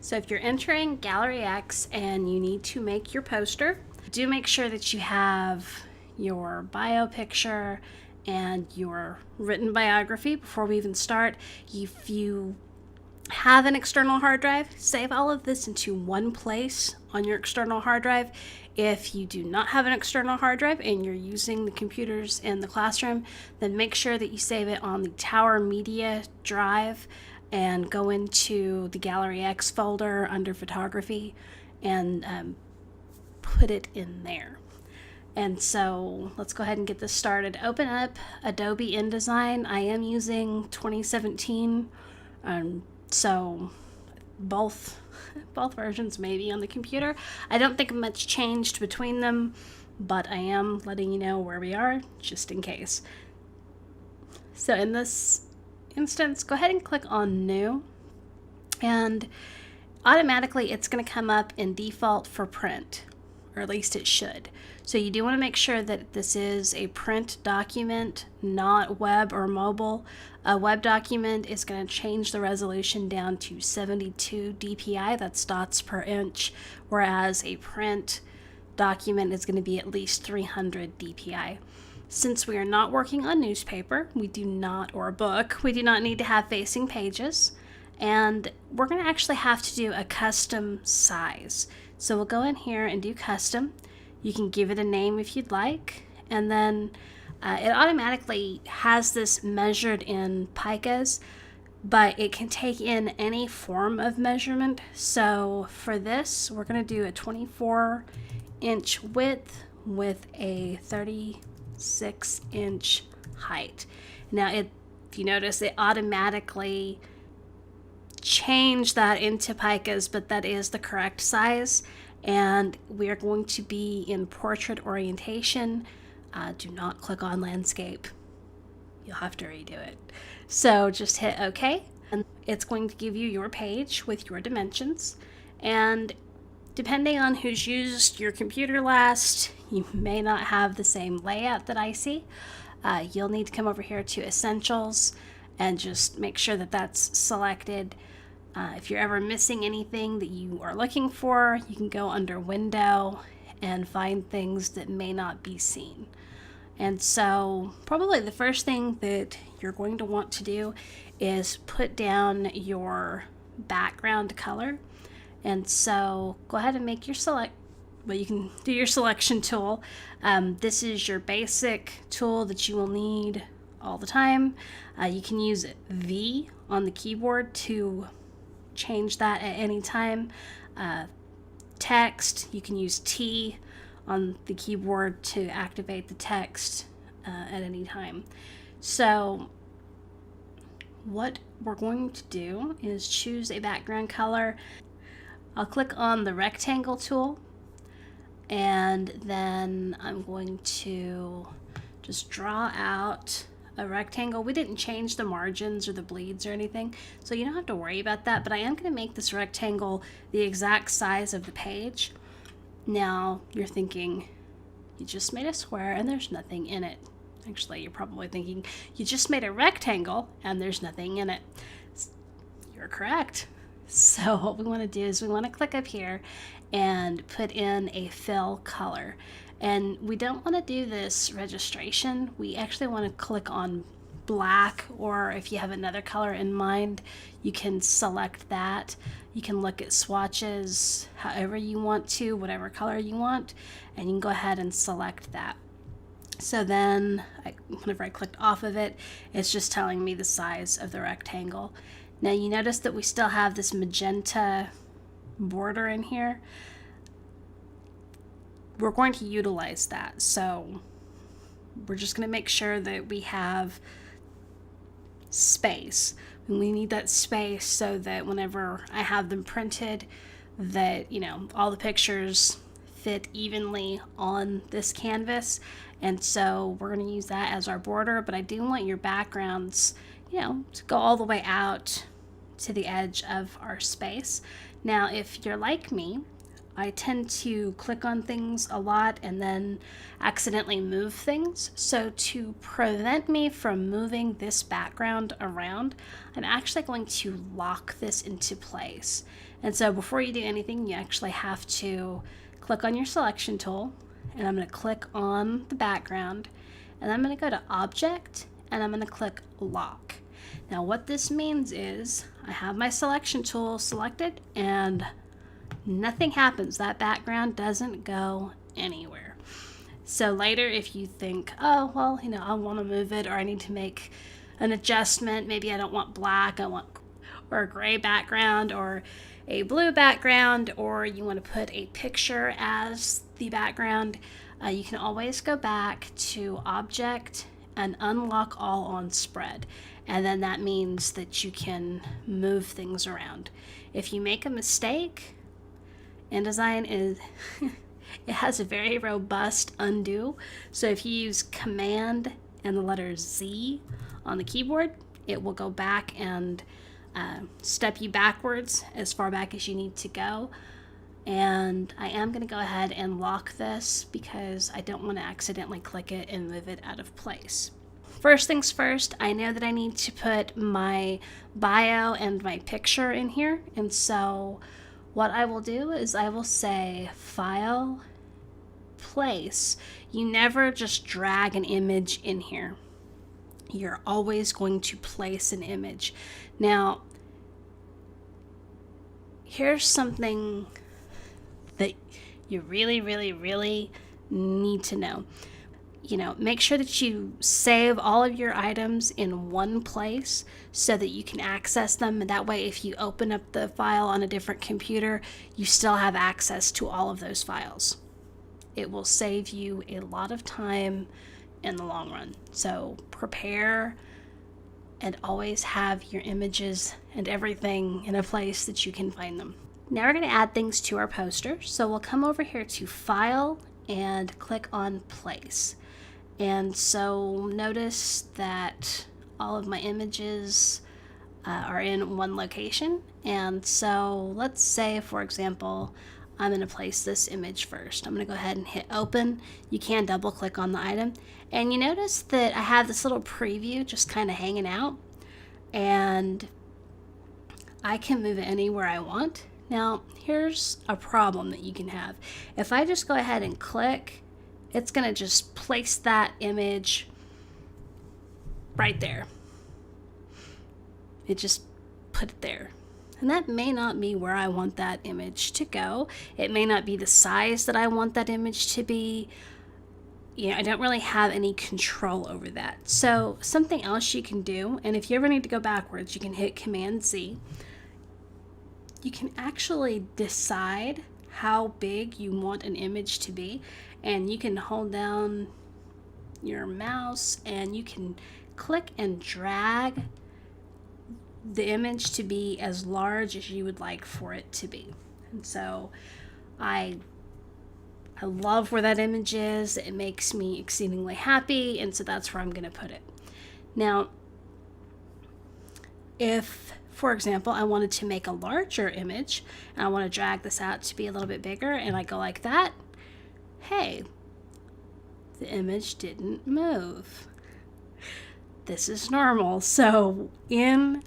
So if you're entering Gallery X and you need to make your poster, do make sure that you have your bio picture and your written biography before we even start. If you have an external hard drive, save all of this into one place on your external hard drive. If you do not have an external hard drive and you're using the computers in the classroom, then make sure that you save it on the TowerMedia drive and go into the Gallery X folder under photography and put it in there. And so let's go ahead and get this started. Open up Adobe InDesign. I am using 2017, so both versions may be on the computer. I don't think much changed between them, but I am letting you know where we are just in case. So in this instance, go ahead and click on New, and automatically it's going to come up in default for print, or at least it should. So you do want to make sure that this is a print document, not web or mobile. A web document is going to change the resolution down to 72 dpi, that's dots per inch, whereas a print document is going to be at least 300 dpi. Since we are not working on newspaper, or a book, we do not need to have facing pages, and we're going to actually have to do a custom size. So we'll go in here and do custom. You can give it a name if you'd like, and then it automatically has this measured in picas, but it can take in any form of measurement. So for this, we're going to do a 24-inch width with a 36-inch height. Now, if you notice, it automatically changed that into picas, but that is the correct size. And we are going to be in portrait orientation. Do not click on landscape. You'll have to redo it. So just hit OK, and it's going to give you your page with your dimensions. And depending on who's used your computer last, you may not have the same layout that I see. You'll need to come over here to Essentials and just make sure that that's selected. If you're ever missing anything that you are looking for, you can go under Window and find things that may not be seen. And so probably the first thing that you're going to want to do is put down your background color. And so go ahead and make your you can do your selection tool. This is your basic tool that you will need all the time. You can use V on the keyboard to change that at any time. Text, you can use T on the keyboard to activate the text at any time. So what we're going to do is choose a background color. I'll click on the rectangle tool, and then I'm going to just draw out a rectangle. We didn't change the margins or the bleeds or anything, so you don't have to worry about that, but I am going to make this rectangle the exact size of the page. Now you're thinking, you just made a square and there's nothing in it. Actually, you're probably thinking, you just made a rectangle and there's nothing in it. You're correct. So what we want to do is we want to click up here and put in a fill color. And we don't want to do this registration. We actually want to click on black, or if you have another color in mind, you can select that. You can look at swatches however you want to, whatever color you want, and you can go ahead and select that. So then whenever I clicked off of it, it's just telling me the size of the rectangle. Now you notice that we still have this magenta border in here. We're going to utilize that, so we're just going to make sure that we have space. And we need that space so that whenever I have them printed, that, you know, all the pictures fit evenly on this canvas. And so we're going to use that as our border, but I do want your backgrounds, you know, to go all the way out to the edge of our space. Now, if you're like me, I tend to click on things a lot and then accidentally move things. So to prevent me from moving this background around, I'm actually going to lock this into place. And so before you do anything, you actually have to click on your selection tool, and I'm going to click on the background, and I'm going to go to Object, and I'm going to click Lock. Now what this means is I have my selection tool selected and nothing happens. That background doesn't go anywhere. So later, if you think, oh, well, I want to move it, or I need to make an adjustment, maybe I don't want black, I want or a gray background or a blue background, or you want to put a picture as the background, you can always go back to Object and unlock all on spread. And then that means that you can move things around. If you make a mistake, InDesign it has a very robust undo. So if you use Command and the letter Z on the keyboard, it will go back and step you backwards as far back as you need to go. And I am going to go ahead and lock this because I don't want to accidentally click it and move it out of place. First things first, I know that I need to put my bio and my picture in here. And so what I will do is I will say File, Place. You never just drag an image in here. You're always going to place an image. Now, here's something that you really, really, really need to know. Make sure that you save all of your items in one place so that you can access them. And that way, if you open up the file on a different computer, you still have access to all of those files. It will save you a lot of time in the long run. So prepare and always have your images and everything in a place that you can find them. Now we're going to add things to our poster. So we'll come over here to File and click on Place. And so notice that all of my images are in one location. And so let's say, for example, I'm going to place this image first. I'm going to go ahead and hit Open. You can double click on the item. And you notice that I have this little preview just kind of hanging out. And I can move it anywhere I want. Now, here's a problem that you can have. If I just go ahead and click, it's going to just place that image right there. It just put it there. And that may not be where I want that image to go. It may not be the size that I want that image to be. I don't really have any control over that. So something else you can do, and if you ever need to go backwards, you can hit Command Z. You can actually decide how big you want an image to be, and you can hold down your mouse and you can click and drag the image to be as large as you would like for it to be. And so I love where that image is. It makes me exceedingly happy, and so that's where I'm going to put it. Now, if, for example, I wanted to make a larger image and I want to drag this out to be a little bit bigger, and I go like that, hey, the image didn't move. This is normal. So in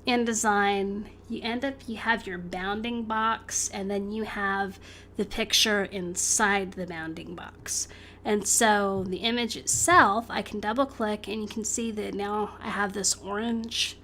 InDesign, you have your bounding box, and then you have the picture inside the bounding box. And so the image itself, I can double click and you can see that now I have this orange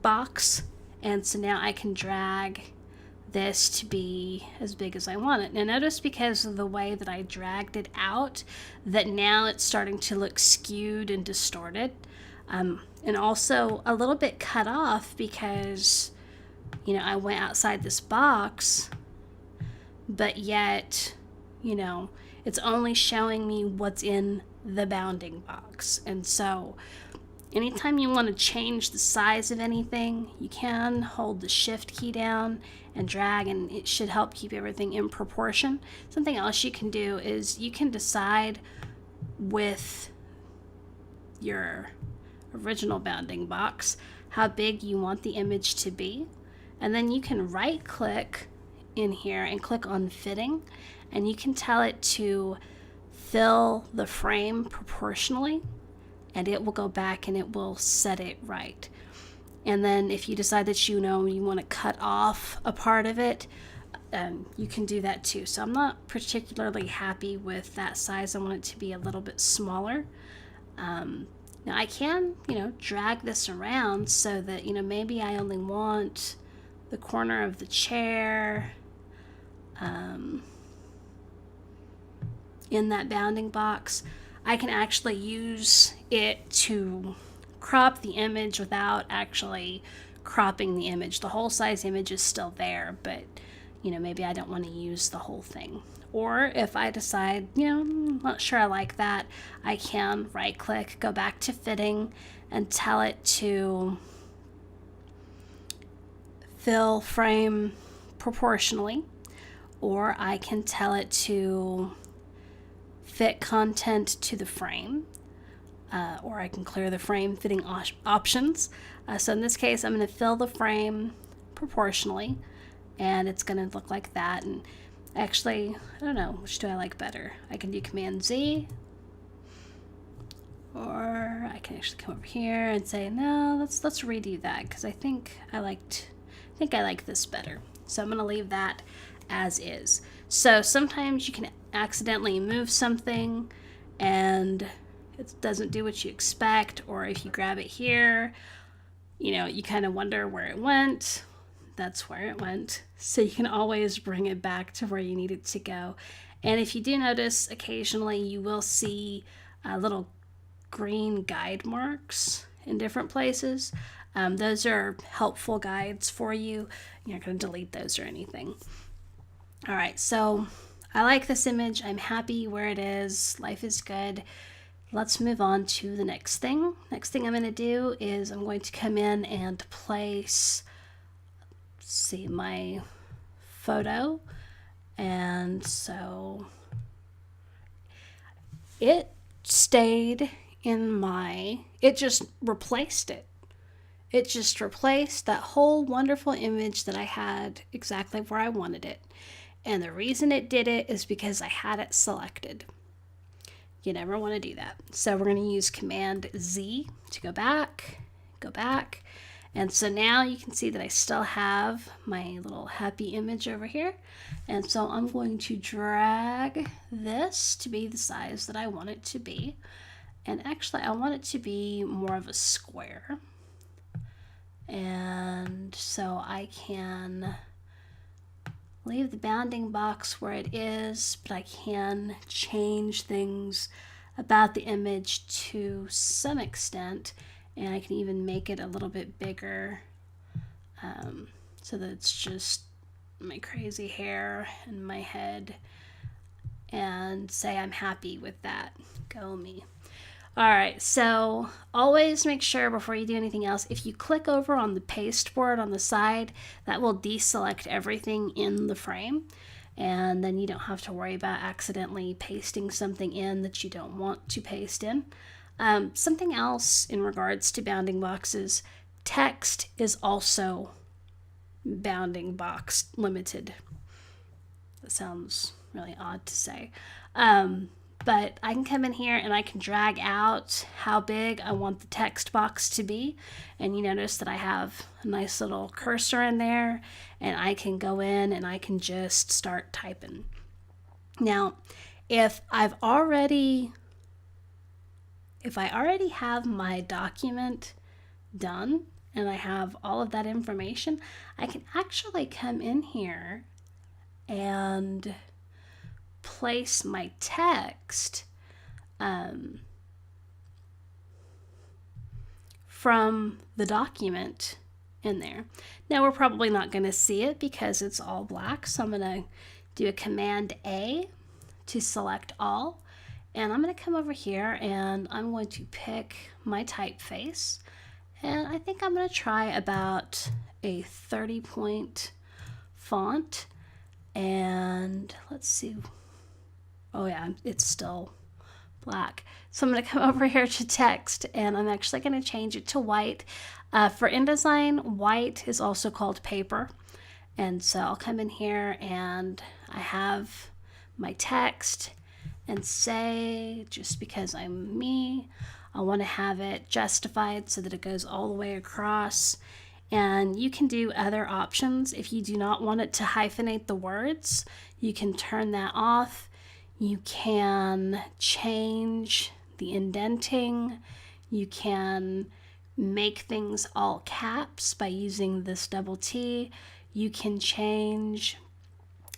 box, and so now I can drag this to be as big as I want it. Now notice, because of the way that I dragged it out, that now it's starting to look skewed and distorted, and also a little bit cut off because I went outside this box, but yet it's only showing me what's in the bounding box. And so anytime you want to change the size of anything, you can hold the Shift key down and drag, and it should help keep everything in proportion. Something else you can do is you can decide with your original bounding box how big you want the image to be, and then you can right click in here and click on fitting, and you can tell it to fill the frame proportionally, and it will go back and it will set it right. And then if you decide that you want to cut off a part of it, you can do that too. So I'm not particularly happy with that size. I want it to be a little bit smaller. Now I can, drag this around so that, maybe I only want the corner of the chair in that bounding box. I can actually use it to crop the image without actually cropping the image. The whole size image is still there, but maybe I don't want to use the whole thing. Or if I decide, I'm not sure I like that, I can right click, go back to fitting, and tell it to fill frame proportionally. Or I can tell it to fit content to the frame. Or I can clear the frame fitting options. So in this case, I'm going to fill the frame proportionally, and it's going to look like that. And actually, I don't know, which do I like better? I can do Command Z, or I can actually come over here and say, no, let's redo that, because I think I like this better. So I'm going to leave that as is. So sometimes you can accidentally move something and it doesn't do what you expect, or if you grab it here, you kind of wonder where it went. That's where it went. So you can always bring it back to where you need it to go. And if you do notice, occasionally you will see little green guide marks in different places. Those are helpful guides for you. You're not going to delete those or anything. All right, so I like this image. I'm happy where it is. Life is good. Let's move on to the next thing. Next thing I'm going to do is I'm going to come in and place, my photo. And so it stayed in it just replaced it. It just replaced that whole wonderful image that I had exactly where I wanted it. And the reason it did it is because I had it selected. You never want to do that. So we're going to use Command Z to go back. And so now you can see that I still have my little happy image over here. And so I'm going to drag this to be the size that I want it to be. And actually, I want it to be more of a square. And so I can leave the bounding box where it is, but I can change things about the image to some extent, and I can even make it a little bit bigger so that it's just my crazy hair and my head, and say I'm happy with that. Go me. All right, so always make sure before you do anything else, if you click over on the pasteboard on the side, that will deselect everything in the frame, and then you don't have to worry about accidentally pasting something in that you don't want to paste in. Something else in regards to bounding boxes, text is also bounding box limited. That sounds really odd to say. But I can come in here and I can drag out how big I want the text box to be. And you notice that I have a nice little cursor in there, and I can go in and I can just start typing. Now, if I already have my document done and I have all of that information, I can actually come in here and place my text from the document in there. Now we're probably not going to see it because it's all black, so I'm going to do a Command A to select all, and I'm going to come over here and I'm going to pick my typeface, and I think I'm going to try about a 30-point font, and let's see. Oh yeah, it's still black. So I'm going to come over here to text, and I'm actually going to change it to white. For InDesign, white is also called paper. And so I'll come in here and I have my text and say, just because I'm me, I want to have it justified so that it goes all the way across. And you can do other options. If you do not want it to hyphenate the words, you can turn that off. You can change the indenting. You can make things all caps by using this double T. You can change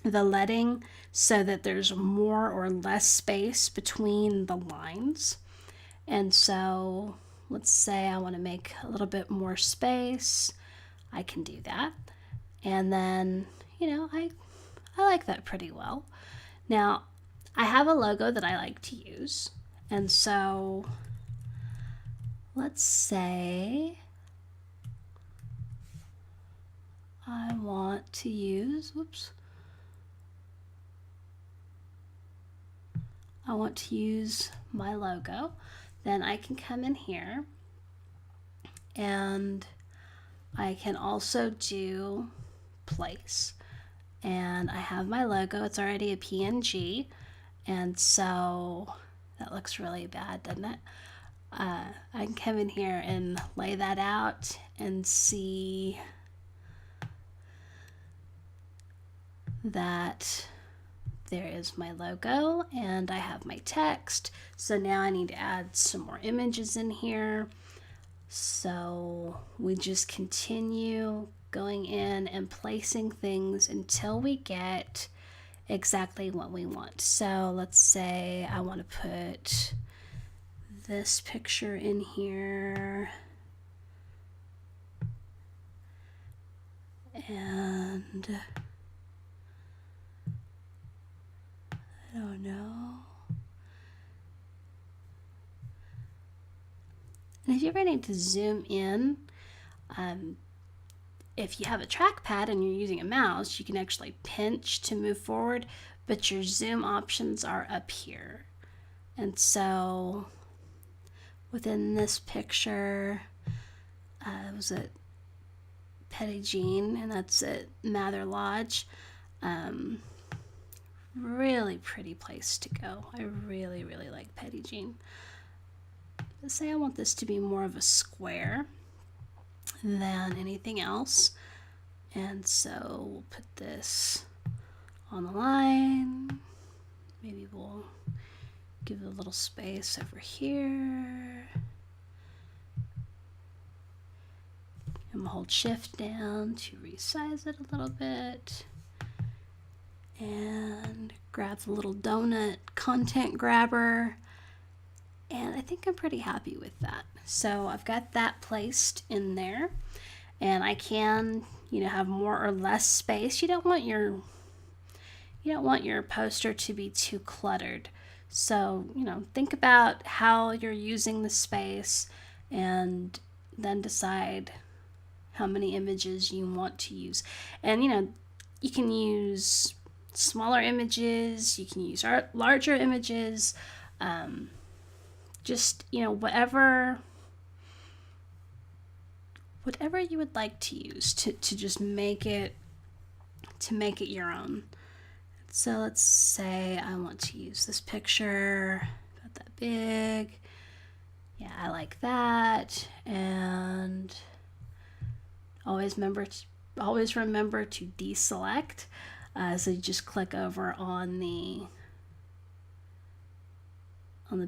the leading so that there's more or less space between the lines. And so let's say I want to make a little bit more space. I can do that. And then, I like that pretty well. Now, I have a logo that I like to use. And so let's say I want to use, I want to use my logo. Then I can come in here and I can also do place. And I have my logo. It's already a PNG. And so that looks really bad, doesn't it? I can come in here and lay that out and see that there is my logo and I have my text. So now I need to add some more images in here. So we just continue going in and placing things until we get exactly what we want. So let's say I want to put this picture in here. And I don't know. And if you ever need to zoom in, if you have a trackpad and you're using a mouse, you can actually pinch to move forward, but your zoom options are up here. And so within this picture, it was at Petit Jean, and that's at Mather Lodge. Really pretty place to go. I really, really like Petit Jean. Let's say I want this to be more of a square than anything else. And so we'll put this on the line. Maybe we'll give it a little space over here. And we'll hold shift down to resize it a little bit. And grab the little donut content grabber. And I think I'm pretty happy with that. So I've got that placed in there. And I can, have more or less space. You don't want your poster to be too cluttered. So, think about how you're using the space and then decide how many images you want to use. And, you can use smaller images, you can use larger images, just, whatever you would like to use to just make it your own. So let's say I want to use this picture, about that big. Yeah, I like that. And always remember to deselect. So you just click over on the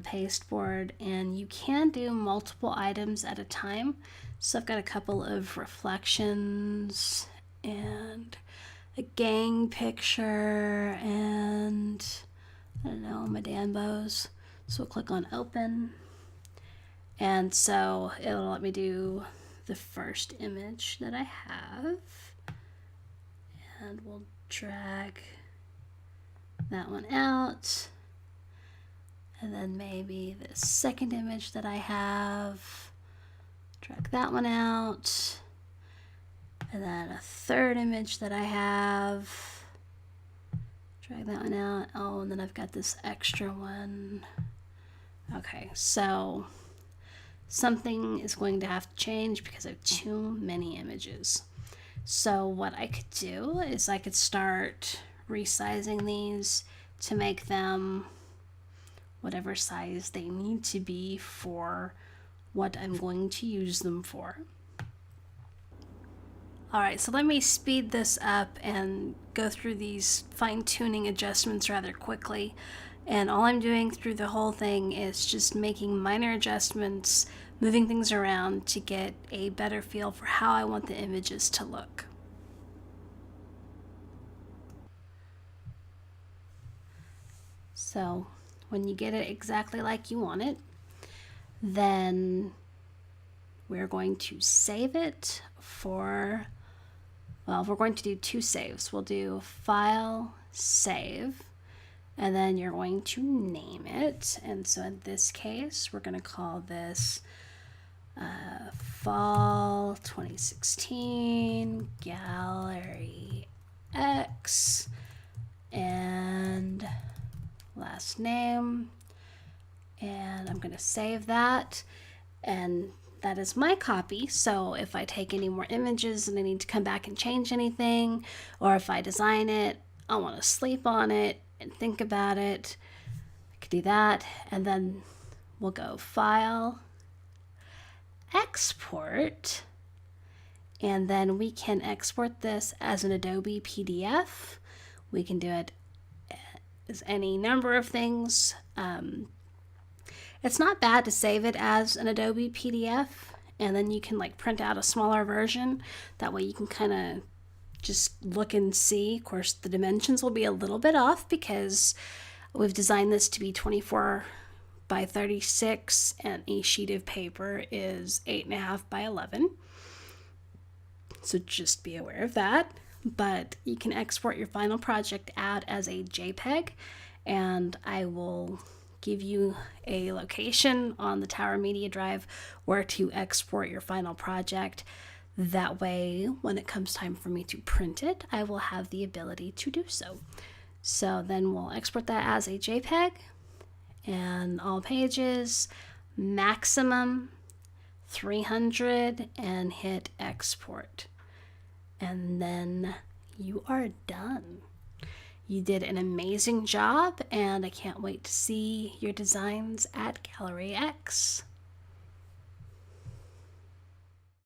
pasteboard, and you can do multiple items at a time. So I've got a couple of reflections and a gang picture and I don't know, my Danbos. So we'll click on open, and so it'll let me do the first image that I have, and we'll drag that one out. And then maybe the second image that I have, drag that one out. And then a third image that I have, drag that one out. Oh, and then I've got this extra one. Okay, so something is going to have to change because I have too many images. So what I could do is I could start resizing these to make them whatever size they need to be for what I'm going to use them for. Alright, so let me speed this up and go through these fine-tuning adjustments rather quickly. And all I'm doing through the whole thing is just making minor adjustments, moving things around to get a better feel for how I want the images to look. So when you get it exactly like you want it, then we're going to save it for, well, we're going to do two saves. We'll do File, Save, and then you're going to name it. And so in this case, we're going to call this Fall 2016 Gallery X and last name. And I'm going to save that. And that is my copy. So if I take any more images and I need to come back and change anything, or if I design it, I want to sleep on it and think about it, I could do that. And then we'll go File, Export, and then we can export this as an Adobe PDF. We can do it as any number of things. It's not bad to save it as an Adobe PDF, and then you can like print out a smaller version. That way you can kind of just look and see. Of course, the dimensions will be a little bit off because we've designed this to be 24 by 36 and a sheet of paper is 8.5 by 11. So just be aware of that. But you can export your final project out as a JPEG, and I will give you a location on the TowerMedia drive where to export your final project. That way, when it comes time for me to print it, I will have the ability to do so. So then we'll export that as a JPEG, and all pages, maximum 300, and hit export. And then you are done. You did an amazing job, and I can't wait to see your designs at Gallery X.